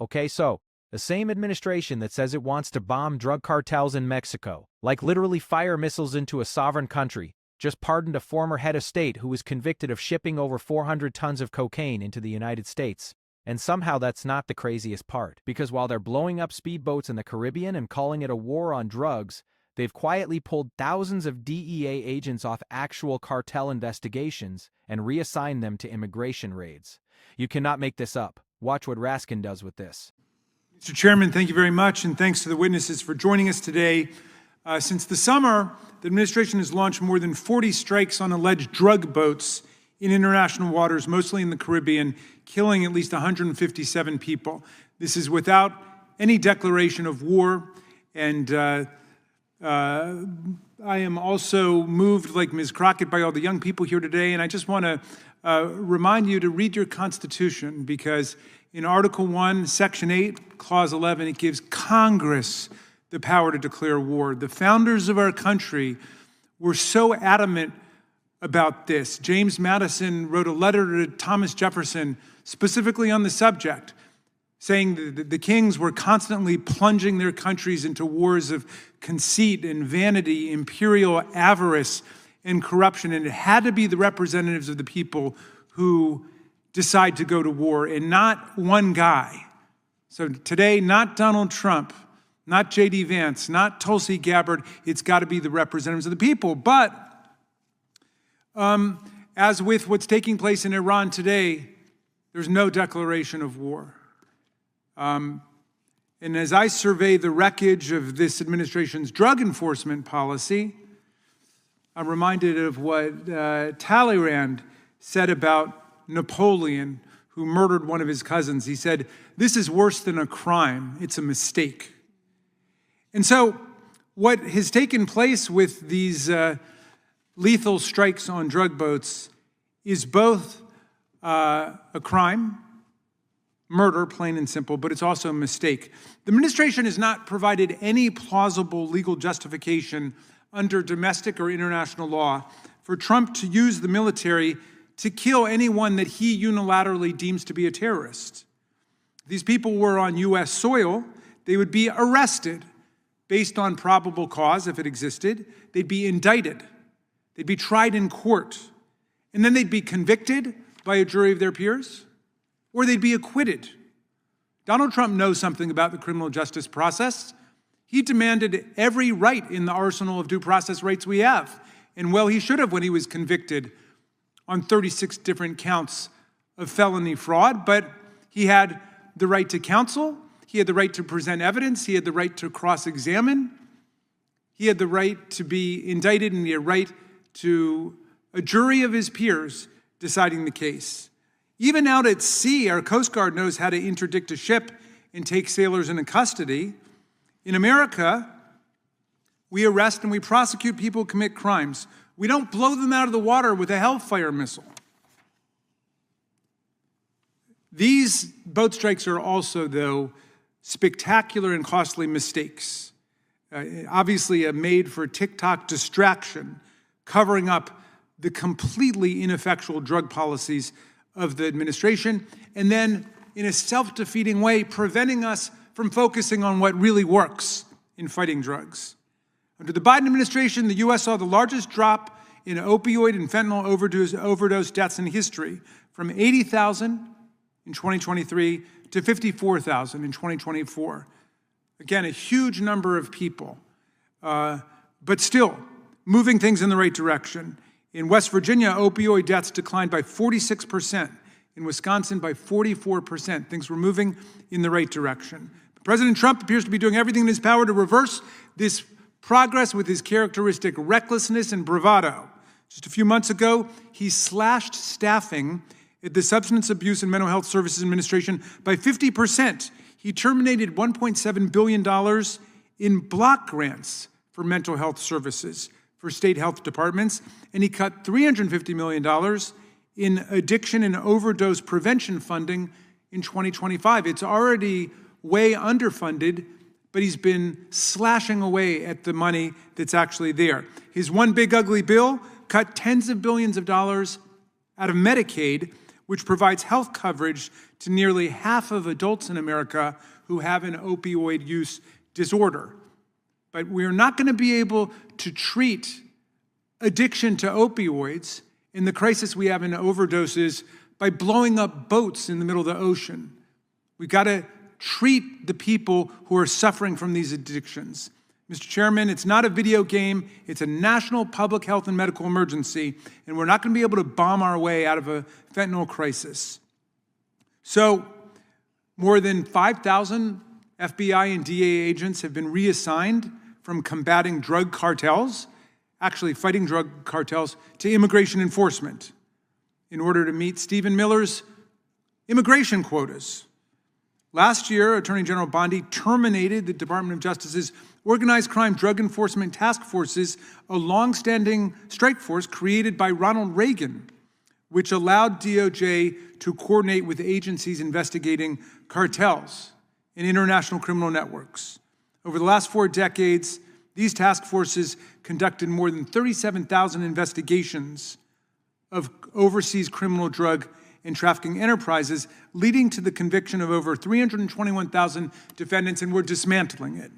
Okay, so the same administration that says it wants to bomb drug cartels in Mexico, like literally fire missiles into a sovereign country, just pardoned a former head of state who was convicted of shipping over 400 tons of cocaine into the United States. And somehow that's not the craziest part, because while they're blowing up speedboats in the Caribbean and calling it a war on drugs, they've quietly pulled thousands of DEA agents off actual cartel investigations and reassigned them to immigration raids. You cannot make this up. Watch what Raskin does with this. Mr. Chairman, thank you very much, and thanks to the witnesses for joining us today. Since the summer, the administration has launched more than 40 strikes on alleged drug boats in international waters, mostly in the Caribbean, killing at least 157 people. This is without any declaration of war, and I am also moved, like Ms. Crockett, by all the young people here today, and I just want to remind you to read your Constitution, because in Article 1, Section 8, Clause 11, it gives Congress the power to declare war. The founders of our country were so adamant about this. James Madison wrote a letter to Thomas Jefferson specifically on the subject, saying that the kings were constantly plunging their countries into wars of conceit and vanity, imperial avarice and corruption, and it had to be the representatives of the people who decide to go to war, and not one guy. So today, not Donald Trump, not J.D. Vance, not Tulsi Gabbard. It's got to be the representatives of the people. But as with what's taking place in Iran today, there's no declaration of war. And as I survey the wreckage of this administration's drug enforcement policy, I'm reminded of what Talleyrand said about Napoleon, who murdered one of his cousins. He said, "This is worse than a crime, it's a mistake." And so what has taken place with these lethal strikes on drug boats is both a crime, murder, plain and simple, but it's also a mistake. The administration has not provided any plausible legal justification under domestic or international law for Trump to use the military to kill anyone that he unilaterally deems to be a terrorist. If these people were on U.S. soil, they would be arrested based on probable cause, if it existed. They'd be indicted. They'd be tried in court. And then they'd be convicted by a jury of their peers, or they'd be acquitted. Donald Trump knows something about the criminal justice process. He demanded every right in the arsenal of due process rights we have. And well, he should have when he was convicted on 36 different counts of felony fraud, but he had the right to counsel, he had the right to present evidence, he had the right to cross-examine, he had the right to be indicted, and he had a right to a jury of his peers deciding the case. Even out at sea, our Coast Guard knows how to interdict a ship and take sailors into custody. In America, we arrest and we prosecute people who commit crimes. We don't blow them out of the water with a Hellfire missile. These boat strikes are also, though, spectacular and costly mistakes. Obviously a made-for-TikTok distraction, covering up the completely ineffectual drug policies of the administration, and then, in a self-defeating way, preventing us from focusing on what really works in fighting drugs. Under the Biden administration, the U.S. saw the largest drop in opioid and fentanyl overdose deaths in history, from 80,000 in 2023 to 54,000 in 2024. Again, a huge number of people, but still moving things in the right direction. In West Virginia, opioid deaths declined by 46%. In Wisconsin, by 44%. Things were moving in the right direction. But President Trump appears to be doing everything in his power to reverse this progress with his characteristic recklessness and bravado. Just a few months ago, he slashed staffing at the Substance Abuse and Mental Health Services Administration by 50%. He terminated $1.7 billion in block grants for mental health services for state health departments, and he cut $350 million in addiction and overdose prevention funding in 2025. It's already way underfunded, but he's been slashing away at the money that's actually there. His one big ugly bill cut tens of billions of dollars out of Medicaid, which provides health coverage to nearly half of adults in America who have an opioid use disorder. But we're not going to be able to treat addiction to opioids in the crisis we have in overdoses by blowing up boats in the middle of the ocean. We've got to treat the people who are suffering from these addictions. Mr. Chairman, it's not a video game. It's a national public health and medical emergency, and we're not going to be able to bomb our way out of a fentanyl crisis. So, more than 5,000 FBI and DEA agents have been reassigned from combating drug cartels, actually fighting drug cartels, to immigration enforcement in order to meet Stephen Miller's immigration quotas. Last year, Attorney General Bondi terminated the Department of Justice's Organized Crime Drug Enforcement Task Forces, a long-standing strike force created by Ronald Reagan, which allowed DOJ to coordinate with agencies investigating cartels and international criminal networks. Over the last 4 decades, these task forces conducted more than 37,000 investigations of overseas criminal drug and trafficking enterprises, leading to the conviction of over 321,000 defendants, and we're dismantling it.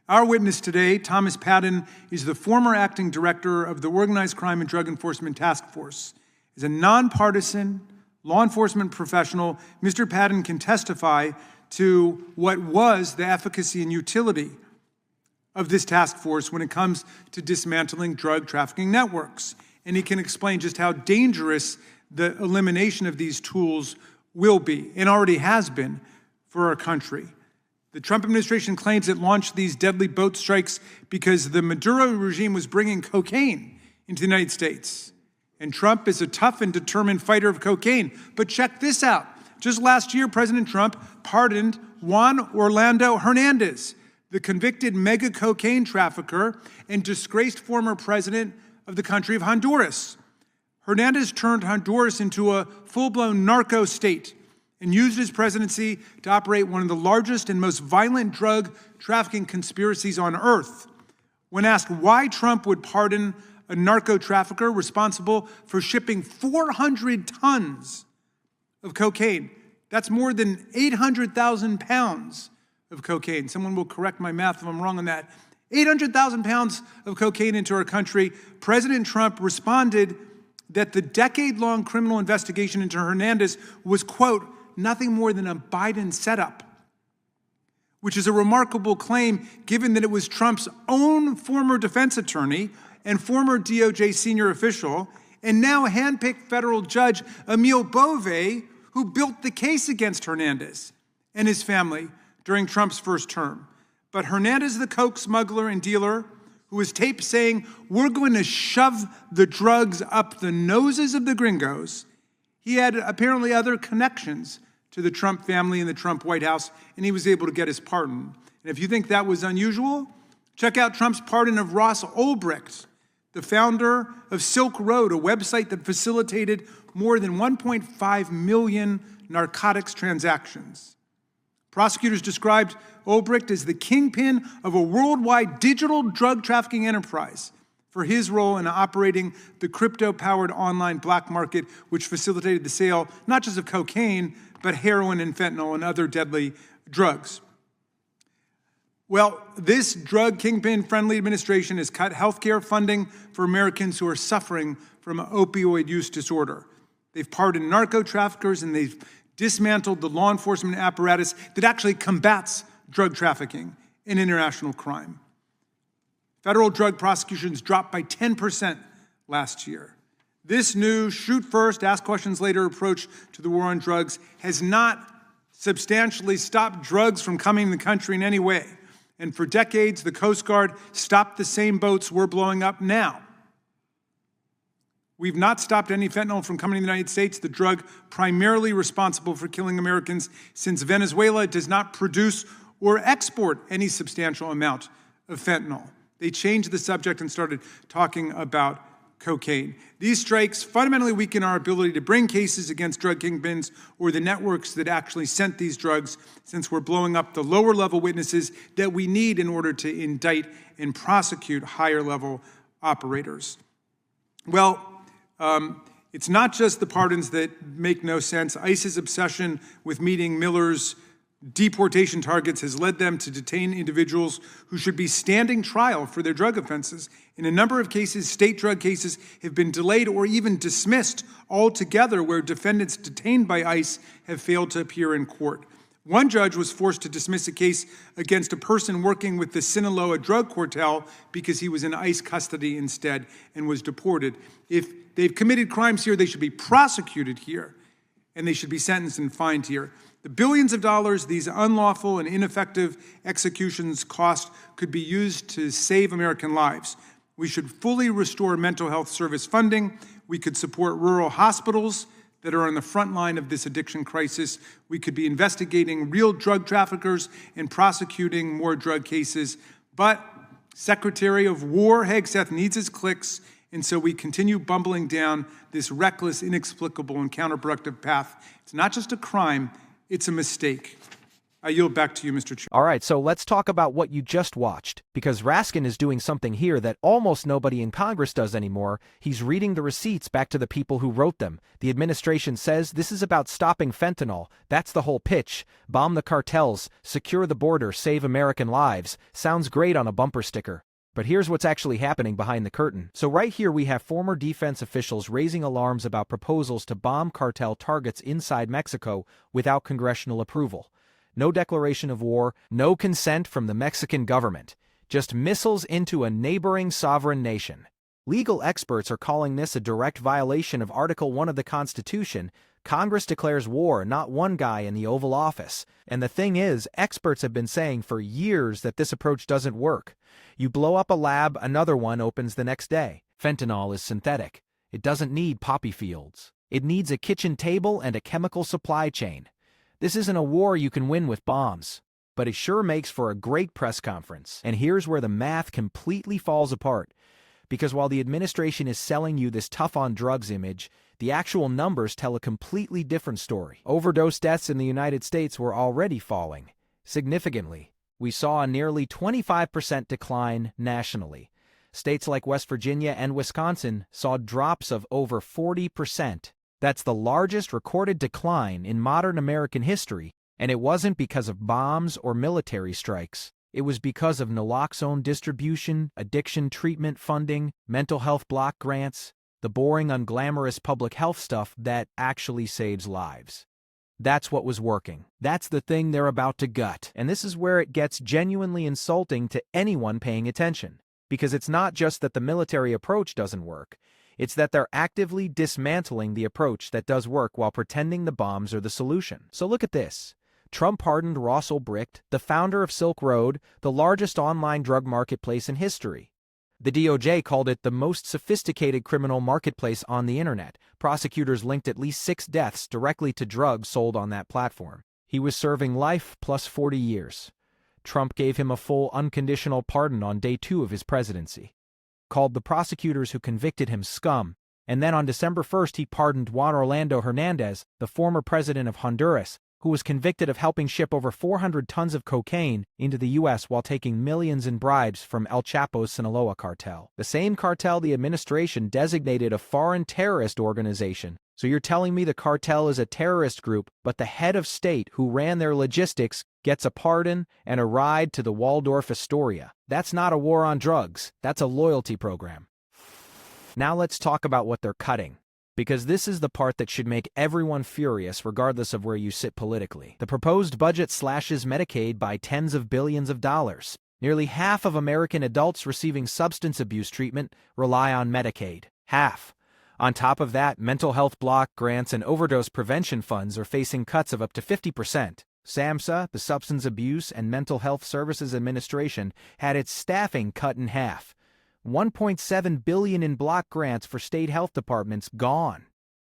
Our witness today, Thomas Padden, is the former acting director of the Organized Crime and Drug Enforcement Task Force. As a nonpartisan law enforcement professional, Mr. Padden can testify to what was the efficacy and utility of this task force when it comes to dismantling drug trafficking networks. And he can explain just how dangerous the elimination of these tools will be, and already has been, for our country. The Trump administration claims it launched these deadly boat strikes because the Maduro regime was bringing cocaine into the United States. And Trump is a tough and determined fighter of cocaine. But check this out. Just last year, President Trump pardoned Juan Orlando Hernández, the convicted mega cocaine trafficker and disgraced former president of the country of Honduras. Hernández turned Honduras into a full-blown narco state and used his presidency to operate one of the largest and most violent drug trafficking conspiracies on earth. When asked why Trump would pardon a narco trafficker responsible for shipping 400 tons of cocaine, that's more than 800,000 pounds of cocaine. Someone will correct my math if I'm wrong on that. 800,000 pounds of cocaine into our country. President Trump responded that the decade-long criminal investigation into Hernández was, quote, nothing more than a Biden setup, which is a remarkable claim given that it was Trump's own former defense attorney and former DOJ senior official, and now handpicked federal judge Emile Bove, who built the case against Hernández and his family during Trump's first term. But Hernández, the coke smuggler and dealer, who was taped saying, we're going to shove the drugs up the noses of the gringos, he had apparently other connections to the Trump family and the Trump White House, and he was able to get his pardon. And if you think that was unusual, check out Trump's pardon of Ross Ulbricht, the founder of Silk Road, a website that facilitated more than 1.5 million narcotics transactions. Prosecutors described Ulbricht as the kingpin of a worldwide digital drug trafficking enterprise for his role in operating the crypto-powered online black market, which facilitated the sale not just of cocaine, but heroin and fentanyl and other deadly drugs. Well, this drug kingpin-friendly administration has cut healthcare funding for Americans who are suffering from opioid use disorder. They've pardoned narco traffickers, and they've dismantled the law enforcement apparatus that actually combats drug trafficking and international crime. Federal drug prosecutions dropped by 10% last year. This new shoot first, ask questions later approach to the war on drugs has not substantially stopped drugs from coming to the country in any way. And for decades, the Coast Guard stopped the same boats we're blowing up now. We've not stopped any fentanyl from coming to the United States, the drug primarily responsible for killing Americans, since Venezuela does not produce or export any substantial amount of fentanyl. They changed the subject and started talking about cocaine. These strikes fundamentally weaken our ability to bring cases against drug kingpins or the networks that actually sent these drugs, since we're blowing up the lower-level witnesses that we need in order to indict and prosecute higher-level operators. Well, It's not just the pardons that make no sense. ICE's obsession with meeting Miller's deportation targets has led them to detain individuals who should be standing trial for their drug offenses. In a number of cases, state drug cases have been delayed or even dismissed altogether, where defendants detained by ICE have failed to appear in court. One judge was forced to dismiss a case against a person working with the Sinaloa drug cartel because he was in ICE custody instead and was deported. If they've committed crimes here, they should be prosecuted here, and they should be sentenced and fined here. The billions of dollars these unlawful and ineffective executions cost could be used to save American lives. We should fully restore mental health service funding. We could support rural hospitals that are on the front line of this addiction crisis. We could be investigating real drug traffickers and prosecuting more drug cases. But Secretary of War Hegseth needs his clicks, and so we continue bumbling down this reckless, inexplicable, and counterproductive path. It's not just a crime, it's a mistake. I yield back to you, Mr. Chair. All right, so let's talk about what you just watched, because Raskin is doing something here that almost nobody in Congress does anymore. He's reading the receipts back to the people who wrote them. The administration says this is about stopping fentanyl. That's the whole pitch. Bomb the cartels, secure the border, save American lives. Sounds great on a bumper sticker. But here's what's actually happening behind the curtain. So right here we have former defense officials raising alarms about proposals to bomb cartel targets inside Mexico without congressional approval. No declaration of war, no consent from the Mexican government, just missiles into a neighboring sovereign nation. Legal experts are calling this a direct violation of Article 1 of the Constitution. Congress declares war, not one guy in the Oval Office. And the thing is, experts have been saying for years that this approach doesn't work. You blow up a lab, another one opens the next day. Fentanyl is synthetic. It doesn't need poppy fields. It needs a kitchen table and a chemical supply chain. This isn't a war you can win with bombs, but it sure makes for a great press conference. And here's where the math completely falls apart. Because while the administration is selling you this tough-on-drugs image, the actual numbers tell a completely different story. Overdose deaths in the United States were already falling significantly. We saw a nearly 25% decline nationally. States like West Virginia and Wisconsin saw drops of over 40%. That's the largest recorded decline in modern American history, and it wasn't because of bombs or military strikes. It was because of naloxone distribution, addiction treatment funding, mental health block grants, the boring, unglamorous public health stuff that actually saves lives. That's what was working. That's the thing they're about to gut. And this is where it gets genuinely insulting to anyone paying attention. Because it's not just that the military approach doesn't work. It's that they're actively dismantling the approach that does work while pretending the bombs are the solution. So look at this. Trump pardoned Ross Ulbricht, the founder of Silk Road, the largest online drug marketplace in history. The DOJ called it the most sophisticated criminal marketplace on the internet. Prosecutors linked at least 6 deaths directly to drugs sold on that platform. He was serving life plus 40 years. Trump gave him a full unconditional pardon on day 2 of his presidency. Called the prosecutors who convicted him scum, and then on December 1st he pardoned Juan Hernández, the former president of Honduras, who was convicted of helping ship over 400 tons of cocaine into the U.S. while taking millions in bribes from El Chapo's Sinaloa cartel. The same cartel the administration designated a foreign terrorist organization. So you're telling me the cartel is a terrorist group, but the head of state who ran their logistics gets a pardon and a ride to the Waldorf Astoria. That's not a war on drugs. That's a loyalty program. Now let's talk about what they're cutting. Because this is the part that should make everyone furious regardless of where you sit politically. The proposed budget slashes Medicaid by tens of billions of dollars. Nearly half of American adults receiving substance abuse treatment rely on Medicaid. Half. On top of that, mental health block grants and overdose prevention funds are facing cuts of up to 50%. SAMHSA, the Substance Abuse and Mental Health Services Administration, had its staffing cut in half. $1.7 billion in block grants for state health departments gone.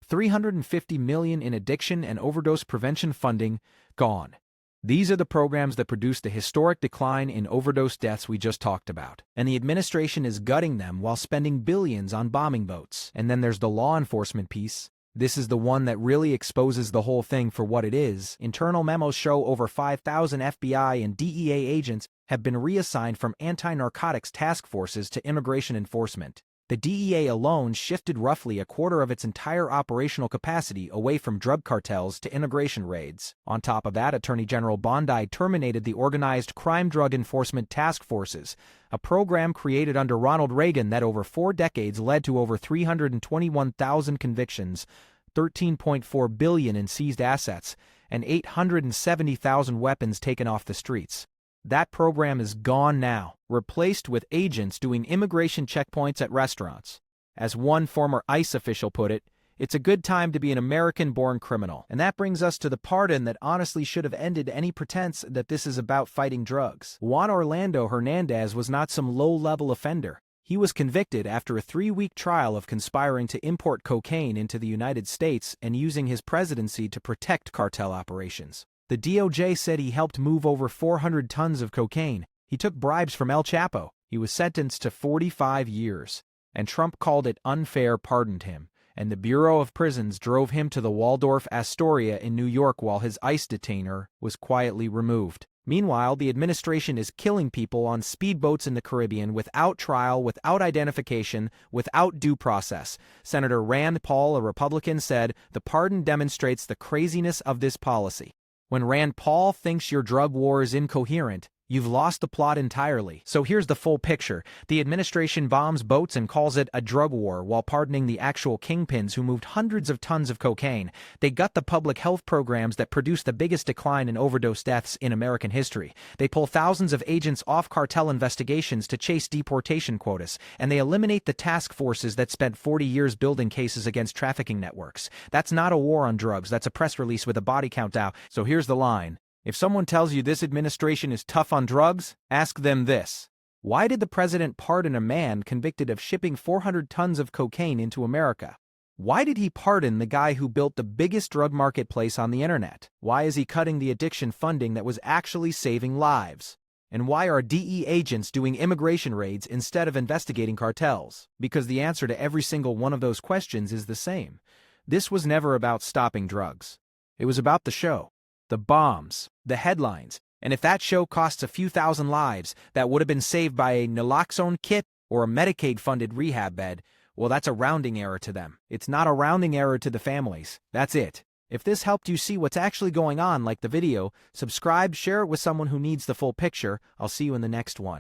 $350 million in addiction and overdose prevention funding gone. These are the programs that produced the historic decline in overdose deaths we just talked about. And the administration is gutting them while spending billions on bombing boats. And then there's the law enforcement piece. This is the one that really exposes the whole thing for what it is. Internal memos show over 5,000 FBI and DEA agents have been reassigned from anti-narcotics task forces to immigration enforcement. The DEA alone shifted roughly a quarter of its entire operational capacity away from drug cartels to immigration raids. On top of that, Attorney General Bondi terminated the Organized Crime Drug Enforcement Task Forces, a program created under Ronald Reagan that over 4 decades led to over 321,000 convictions, $13.4 billion in seized assets, and 870,000 weapons taken off the streets. That program is gone now, replaced with agents doing immigration checkpoints at restaurants. As one former ICE official put it, it's a good time to be an American-born criminal. And that brings us to the pardon that honestly should have ended any pretense that this is about fighting drugs. Juan Orlando Hernández was not some low-level offender. He was convicted after a 3-week trial of conspiring to import cocaine into the United States and using his presidency to protect cartel operations. The DOJ said he helped move over 400 tons of cocaine. He took bribes from El Chapo. He was sentenced to 45 years. And Trump called it unfair, pardoned him. And the Bureau of Prisons drove him to the Waldorf Astoria in New York while his ICE detainer was quietly removed. Meanwhile, the administration is killing people on speedboats in the Caribbean without trial, without identification, without due process. Senator Rand Paul, a Republican, said, "The pardon demonstrates the craziness of this policy." When Rand Paul thinks your drug war is incoherent, you've lost the plot entirely. So here's the full picture. The administration bombs boats and calls it a drug war while pardoning the actual kingpins who moved hundreds of tons of cocaine. They gut the public health programs that produced the biggest decline in overdose deaths in American history. They pull thousands of agents off cartel investigations to chase deportation quotas. And they eliminate the task forces that spent 40 years building cases against trafficking networks. That's not a war on drugs. That's a press release with a body count out. So here's the line. If someone tells you this administration is tough on drugs, ask them this. Why did the president pardon a man convicted of shipping 400 tons of cocaine into America? Why did he pardon the guy who built the biggest drug marketplace on the internet? Why is he cutting the addiction funding that was actually saving lives? And why are DE agents doing immigration raids instead of investigating cartels? Because the answer to every single one of those questions is the same. This was never about stopping drugs. It was about the show. The bombs, the headlines, and if that show costs a few thousand lives that would have been saved by a naloxone kit or a Medicaid-funded rehab bed, well, that's a rounding error to them. It's not a rounding error to the families. That's it. If this helped you see what's actually going on, like the video, subscribe, share it with someone who needs the full picture. I'll see you in the next one.